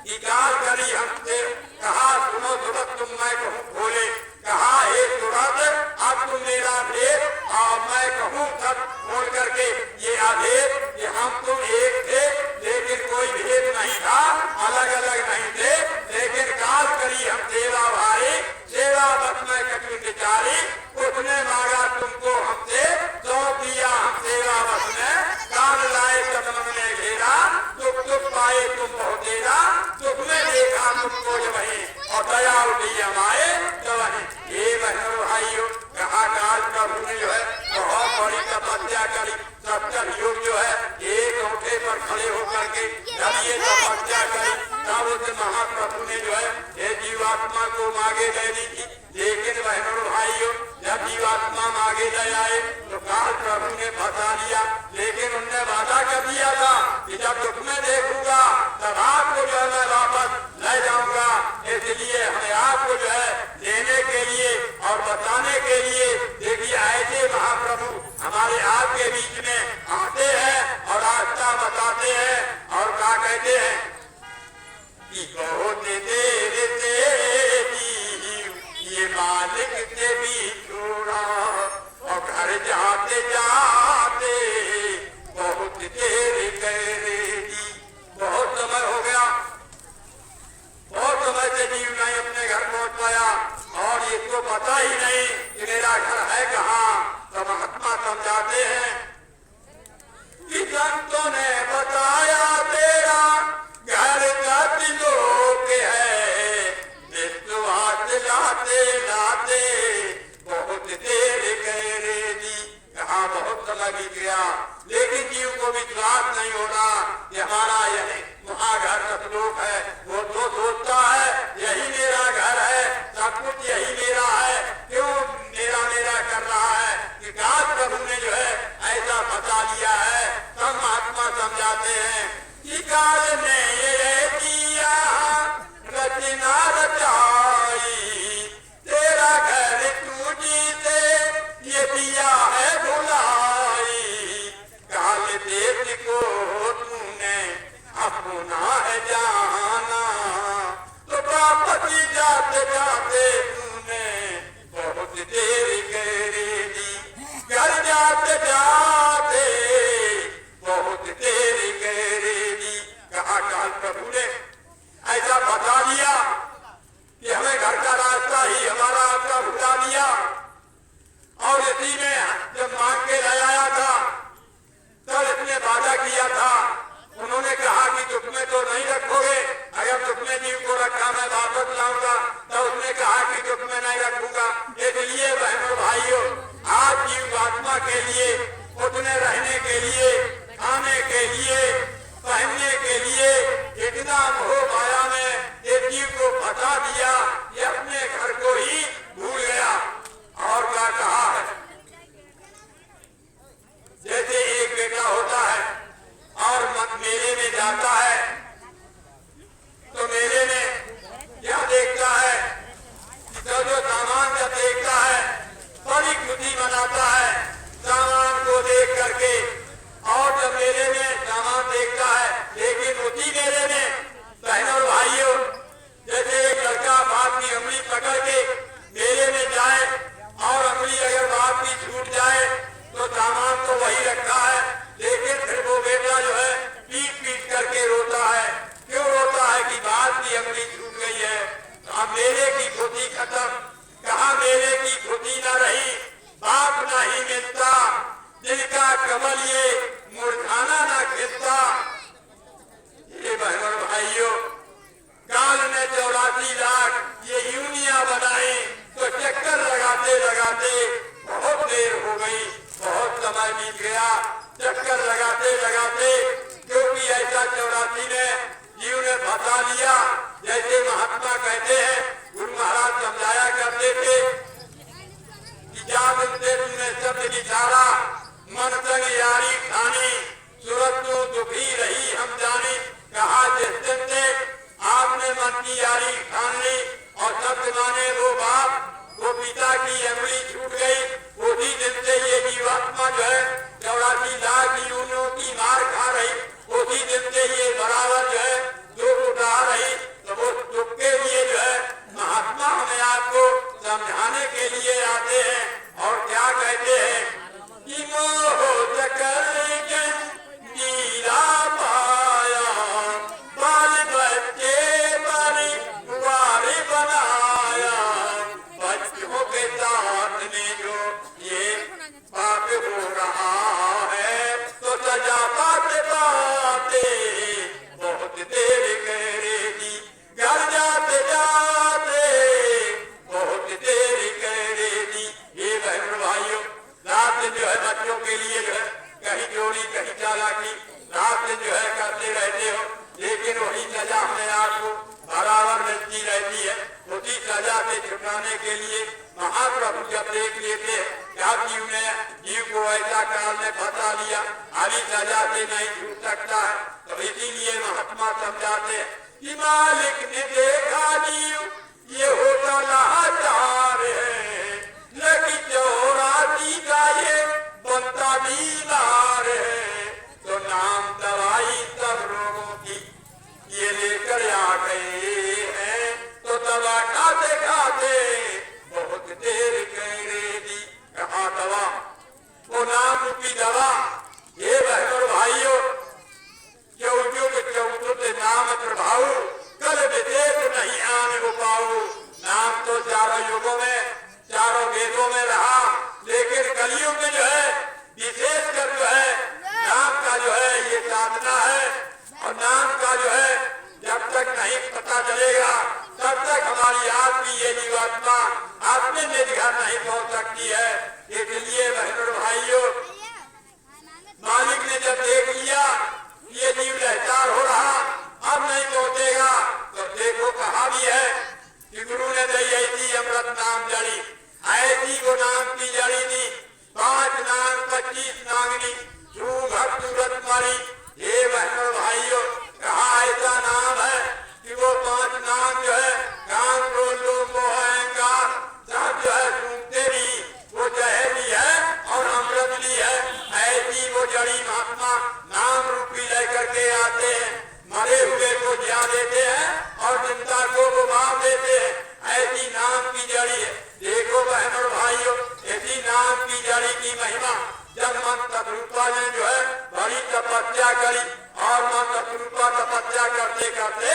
निकाल करी हमसे, कहा सुनो सुरत तुम मैं कहूँ खोले, कहा हे सुरत अब तुम मेरा भेद और मैं कहूँ सब खोल करके ये आभेद कि हम तुम एक थे लेकिन कोई भेद नहीं था, अलग अलग नहीं थे, लेकिन काल करी हम सेवा भारी, सेवा बस में कठिन विचारी, उसने मांगा तुमको हमसे सौंप दिया हम सेवा बस में, कान लाए सदमन ने घेरा, दुख दुख पाए तुम बहुत देरा, दुख में देखा तुमको जब वही और दया उठी हमारे जब वही। ये बहनों भाइयों कहा काल प्रभु ने जो है बहुत बड़ी तपस्या करी, सत्तर युग जो है एक औंठे पर खड़े होकर के जब ये तपस्या करी तब उस महाप्रभु ने जो है ये जीवन जीवात्मा को मांगे लेनी थी, लेकिन बहनों और भाइयों जब जीवात्मा मांगे ले आए तो काल प्रभु ने फंसा लिया। लेकिन उनने वादा कर दिया था कि जब दुख में देखूंगा तब आपको जो है मैं वापस ले जाऊंगा। इसलिए हमें आपको जो है लेने के लिए और बताने के लिए देखिए ऐसे महाप्रभु हमारे आपके बीच में आते हैं और रास्ता बताते हैं और क्या कहते हैं कि बहुत देर से ये मालिक से भी छोड़ा और घर जाते जाते बहुत देर करे दी। बहुत समय हो गया, बहुत समय से जीव नहीं अपने घर पहुंच पाया और इसको पता ही नहीं कि मेरा घर है कहाँ। तो महात्मा समझाते हैं कि संतों ने बताया तेरा घर का तिलोक है, विश्वास लाते लाते बहुत देर करे दी। कहा बहुत समय बीत गया लेकिन जीव को विश्वास नहीं होता कि हमारा यही वहाँ घर सतलोक है। वो तो सोचता है यही मेरा घर है, सब कुछ यही मेरा है, क्यों मेरा मेरा कर रहा है कि काश प्रभु ने जो है ऐसा बता दिया है। तब महात्मा समझाते हैं कि काल ने ये किया रचना रचाई, तेरा घर तू जीते ये दिया है भुलाई। काल देश को तूने अपना है जाना तो वापस जाते जाते तूने बहुत देर करे दी। घर जाते जाते बहुत देर करे दी। कहा काल प्रभु ने ऐसा बता दिया कि हमें घर का रास्ता ही हमारा आपका भुला दिया। और इसी में जब मांग के ले आया था तब इसने वादा किया था, उन्होंने कहा कि दुख में तो नहीं रखोगे, अगर दुख में जीव को रखा मैं वापस लाऊंगा। तो उसने कहा कि दुख में नहीं रखूंगा। इसलिए बहनों भाइयों आज जीवात्मा के लिए उठने रहने के लिए खाने के लिए पहनने के लिए इतना मोह माया में ये जीव को फंसा दिया, ये अपने घर को ही भूल गया। और क्या कहा है, जैसे एक बेटा होता है और मेले में जाता है तो मेले में क्या देखता है कि जो सामान जब देखता है बड़ी खुशी मनाता है सामान को देख करके। और जब मेले में सामान देखता है, लेकिन उसी मेले में बहनों और भाइयों जैसे एक लड़का बाप की अंगुली पकड़ के मेले में जाए और अंगुली अगर बाप की छूट जाए तो सामान तो वही रखा है, लेकिन फिर वो बेटा जो है पीट पीट करके रोता है। क्यों रोता है कि बाप की अंगुली छूट गई है। अब मेले की खुशी खत्म। कहा मेले की खुशी न रही, बाप नहीं मिलता, जिनका कमल ये मुरझाना न खिलता। ये बहनों भाइयों काल ने 84 लाख ये यूनिया बनाई तो चक्कर लगाते लगाते बहुत देर हो गई, बहुत समय बीत गया चक्कर लगाते लगाते, क्योंकि ऐसा 84 ने जीव ने फंसा लिया। जैसे महात्मा कहते हैं सजा से छुड़ाने के लिए महाप्रभु जब देख लेते क्या जीव ने जीव को ऐसा काल में फंसा लिया, अभी सजा से नहीं छूट सकता है, तो इसीलिए महात्मा समझाते कि मालिक ने देखा जीव ये होता लाचार है, लेकिन चौरासी का ये बनता बीमार है, तो नाम दवाई सब रोगों की ये लेकर आ गए हैं, तो दवा खाते खाते बहुत देर करे दी। कहा दवा, वो नाम रूपी दवा, ये बहनों भाइयों, चौजुग नाम प्रभाव कल विदेश नहीं आने को पाऊ। नाम तो चारों युगों में चारों वेदों में रहा, लेकिन कलयुग में जो है विशेष कर जो है नाम का जो है ये साधना है, और नाम का जो है जब तक नहीं पता चलेगा तब तक हमारी आत्मी ये जीवात्मा आत्मे में घर नहीं पहुंच सकती है। इसलिए बहनों भाइयों, मालिक ने जब देख लिया ये जीव लाचार हो रहा, अब नहीं पहुंचेगा, तो देखो कहा भी है कि गुरु ने दी ऐसी अमृत नाम जड़ी, ऐसी को नाम की जड़ी दी, 5 नाम 25 नागनी भक्त सूरत मारी। ये बहनों भाइयों, कहा ऐसा नाम है कि वो 5 नाम जो है काम क्रोध लोभ मोह अहंकार सब जो है सूंघते भी, वो जहर भी है और अमृत भी है। ऐसी वो जड़ी महात्मा नाम रूपी लेकर के आते हैं, मरे हुए को जिया देते हैं और जिंदा को मार देते हैं, ऐसी नाम की जड़ी है। देखो बहनों भाइयों, ऐसी नाम की जड़ी की महिमा जब मन तपरूपा ने जो है बड़ी तपस्या करी, और मन तपरूपा तपस्या करते करते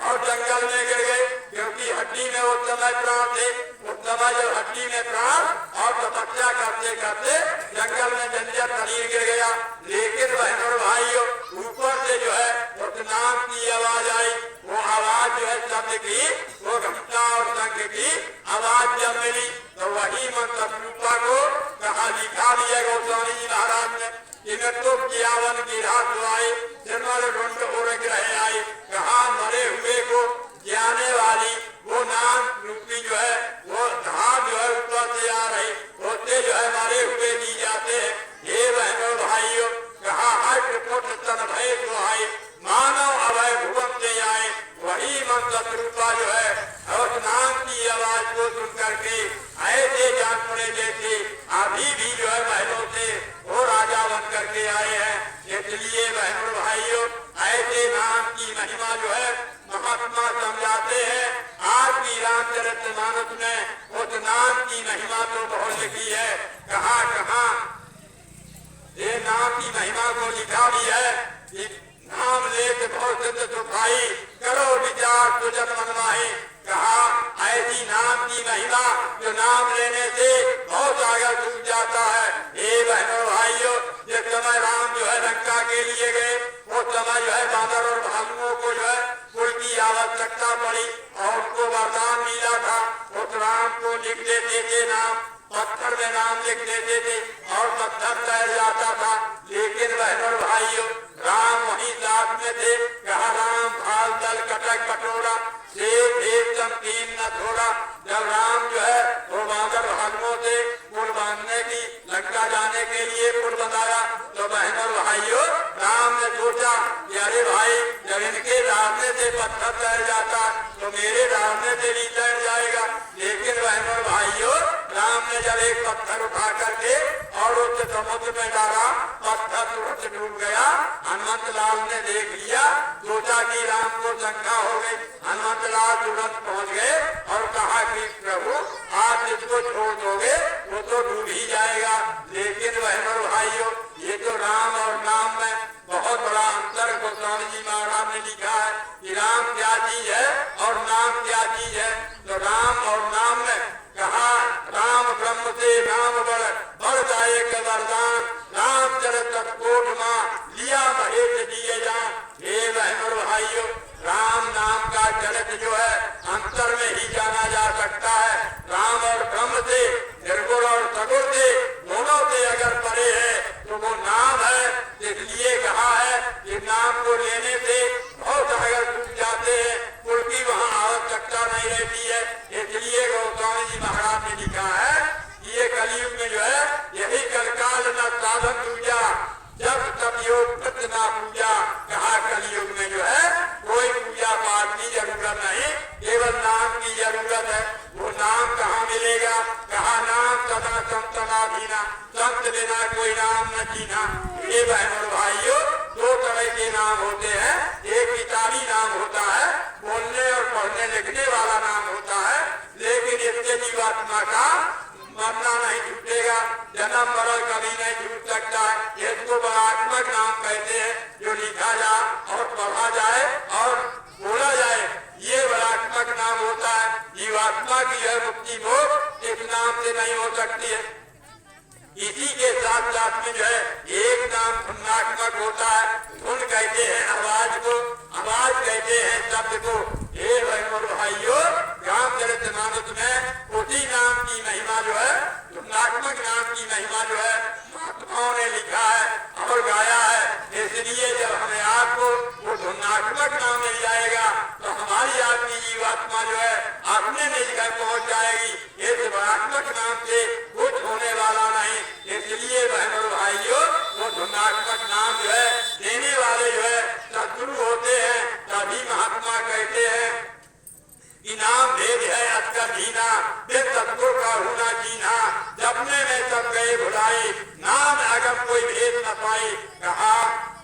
और जंगल में गिर गए, क्योंकि हड्डी में उस समय प्राण थे। उस समय जब हड्डी में प्राण और तपस्या करते करते जंगल में जंजर शरीर गिर गया। लेकिन बहनों भाइयों, ऊपर से जो है उस नाम की आवाज आई, वो आवाज जो है शब्द की, वो घंटा और शंख की आवाज जब मिली, तो वही मन तपरूपा को कहा लिखा दिया गोस्वामी जी महाराज ने, इन्हें तो ज्ञावन की रात आए निर्मल ढूंढ हो रहे आए। कहा मरे हुए को ज्ञाने वाली वो नाम रूपी जो है वो धाम जो है ऊपर से आ रही, होते जो है मरे हुए दी जाते हैं। हे बहनों भाइयों, कहा हट पुट तन भय को आए, मानव अभय भुवन से आए। वही मंत्र रूपा जो है उस नाम की आवाज को सुन करके ऐसे जान पड़े जैसे अभी भी जो है महलों से वो राजा बन करके आए हैं। इसलिए बहनों भाइयों, ऐसे नाम की महिमा जो है महात्मा समझाते हैं। आज की रामचरितमानस में उस नाम की महिमा तो बहुत लिखी है, कहाँ कहाँ ये नाम की महिमा को लिखा भी है कि नाम लेके बहुत सिद्ध सुखाई, करो विचार तो जन मनमाही। कहा ऐसी नाम की महिमा जो नाम लेने से बहुत आगे छूट जाता है। हे बहनों भाइयों, जिस समय राम जो है लंका के लिए गए, उस समय जो है बानर और भालुओं को जो है पुल की आवश्यकता पड़ी और उनको वरदान मिला था। उस राम को लिख देते थे, नाम पत्थर में नाम लिख देते थे और पत्थर तैर जाता था। लेकिन बहनों भाइयों, राम वहीं साथ में थे। कहा राम भाल दल कटक कटोरा से एक तीन न थोड़ा। जब राम जो है वो बानर भालुओं से पुल बांधने की लंका जाने के लिए पुल बनाया, तो बहनों भाइयों राम ने सोचा कि अरे भाई, जब इनके डालने से पत्थर तैर जाता तो मेरे डालने से भी तैर जाएगा। लेकिन बहनों भाइयों, राम ने जब एक पत्थर उठा करके और उस समुद्र में डाला, पत्थर तुरंत डूब गया। हनुमत लाल ने देख लिया, सोचा कि राम को शंका हो गई। हनुमत लाल तुरंत पहुंच गए और कहा कि प्रभु आप इसको छोड़ दोगे वो तो डूब ही जाएगा। लेकिन बहनों भाइयों, ये तो राम और नाम में बहुत बड़ा अंतर गोस्वामी जी महाराज ने लिखा है कि राम क्या चीज है और नाम क्या चीज है। तो राम और नाम में कहा राम ब्रह्म से नाम बढ़ जाए के वरदान, राम चरित कोट मां लिया महेश दिए जान। हे बहनों भाइयों, राम नाम का चरित जो है अंतर में ही जाना जा सकता है। राम और ब्रह्म से, निर्गुण और सगुण से, दोनों से अगर परे है तो वो नाम है। इसलिए कहा है कि नाम को लेने से बहुत अगर छूट जाते हैं, उनकी वहाँ आवश्यकता नहीं रहती है। है। इसलिए गोस्वामी जी महाराज ने लिखा है कि ये कलयुग में जो है यही कलकाल न साधन दूजा, जब तब योग प्रत ना पूजा। कहा कलयुग में जो है कोई पूजा पाठ की जरूरत नहीं, केवल नाम की जरूरत है। वो नाम कहाँ मिलेगा? कहा नाम सदा संतनाधीना, संत बिना कोई नाम न जीना। ये बहनों भाइयों, दो तरह के नाम होते हैं। एक किताबी नाम होता है, बोलने और पढ़ने लिखने वाला नाम होता है, लेकिन इससे जीवात्मा का मरना नहीं छूटेगा, जन्म मरण कभी नहीं छूट सकता है। इसको बलात्मक नाम कहते हैं, जो लिखा जाए और पढ़ा जाए और बोला जाए, ये बलात्मक नाम होता है। जीवात्मा की यह मुक्ति मोक्ष इस नाम से नहीं हो सकती है। इसी के साथ साथ में जो है एक नाम धुनात्मक होता है। धुन कहते हैं आवाज को, आवाज कहते हैं शब्द को। हे बहनों भाइयों, रामचरितमानस में उसी नाम की महिमा जो है, धुनात्मक नाम की महिमा जो है महात्माओं ने लिखा है और गाया है। इसलिए जब हमें आपको वो धुनात्मक नाम मिल जाएगा तो हमारी आत्मी जीवात्मा जो है अपने निज घर पहुंच जाएगी। इस धुनात्मक नाम से कुछ होने वाला नहीं। इसलिए बहनों भाइयों, वो धुनात्मक नाम जो है देने वाले जो है सद्गुरु होते हैं। तभी महात्मा कहते हैं कि नाम भेद है अक्सर जीना, बिन सतगुरु का होना जीना। जपने में सब गए भुलाई, नाम अगर कोई भेद न पाई। कहा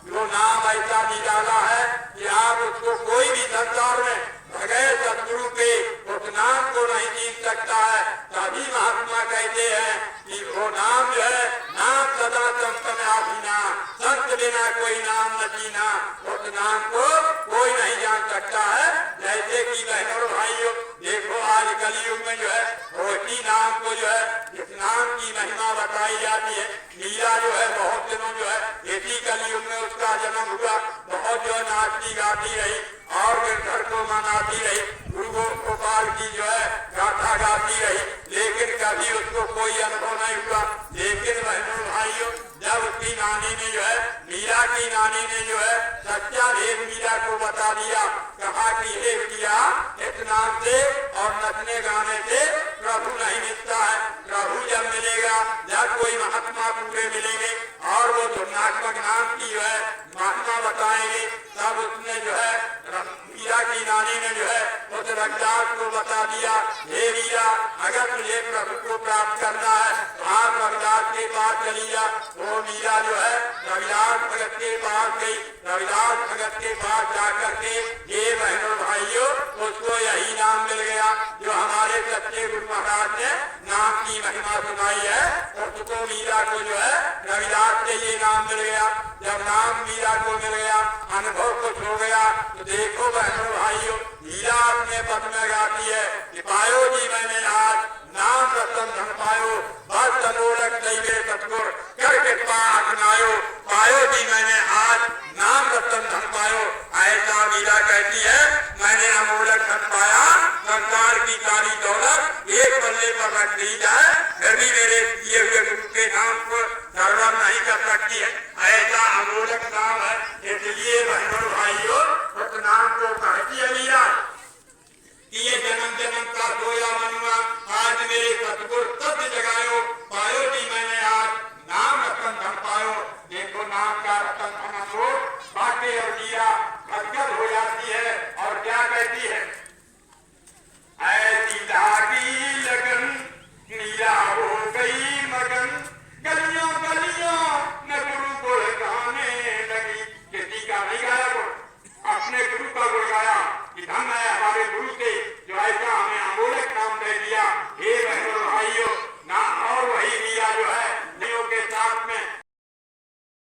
जो नाम ऐसा निराला है कि आप उसको कोई भी संसार में बगैर सतगुरु के उस नाम को नहीं जीत सकता है। तभी महात्मा कहते हैं कि वो नाम जो है नाम सदा संतनाधीना, संत बिना कोई नाम न जीना। उस नाम को कोई नहीं जान सकता है। जैसे कि बहनों भाइयों, देखो आज कलयुग में जो है उसी नाम को जो है इस नाम की महिमा बताई जाती है। मीरा जो है बहुत दिनों जो है इसी कलयुग में उसका जन्म हुआ, बहुत जो है नाचती गाती रही और गिरधर को मनाती रही, गुरु गोपाल की जो है गाथा गाती रही, लेकिन कभी उसको कोई अनुभव नहीं हुआ। लेकिन बहनों भाइयों, जब उसकी नानी ने जो है, मीरा की नानी ने जो है सच्चा भेद मीरा को बता दिया। कहा कि हे मीरा, इस नाम से और नचने गाने से प्रभु नहीं मिलता है। प्रभु जब मिलेगा, जब कोई महात्मा पूरे मिलेंगे और वो धुनात्मक नाम की जो है महिमा बताएंगे, तब उसने जो है मीरा की नानी ने जो है उस रविदास को बता दिया, हे मीरा, अगर तुझे प्रभु को प्राप्त करना है आप रविदास के पास चली जा। वो मीरा जो है रविदास भगत के पास गई। रविदास भगत के पास जाकर के ये बहनों भाइयों, उसको यही नाम मिल गया जो हमारे सच्चे गुरु महाराज ने नाम की महिमा सुनाई है। उसको मीरा को जो है रविदास से ये नाम मिल गया। जब नाम मीरा को मिल गया, अनुभव कुछ हो गया, तो देखो बहनों भाइयों, मीरा अपने पद में गाती है कि पायो जी मैंने आज नाम रतन धन पायो, बस तनोरक दैवे सतगुर कर कृपा अपनायो। पायो जी मैंने आज नाम रतन धन पायो। ऐसा मीरा कहती है, मैंने अमोलक धन पाया, संसार की सारी दौलत एक पल्ले पर रख दी जाए, फिर भी मेरे दिए हुए गुरु के नाम को सर्वर नहीं कर सकती है। ऐसा अमोलक नाम है। इसलिए बहनों भाइयों, उस नाम को कहती है मीरा कि ये जन्म जन्म का सोया मनुआ, आज मेरे सतगुर तब जगायो। पायो जी मैंने आज नाम रतन धन पायो। देखो नाम का रतन धन हो, बाटे और मीरा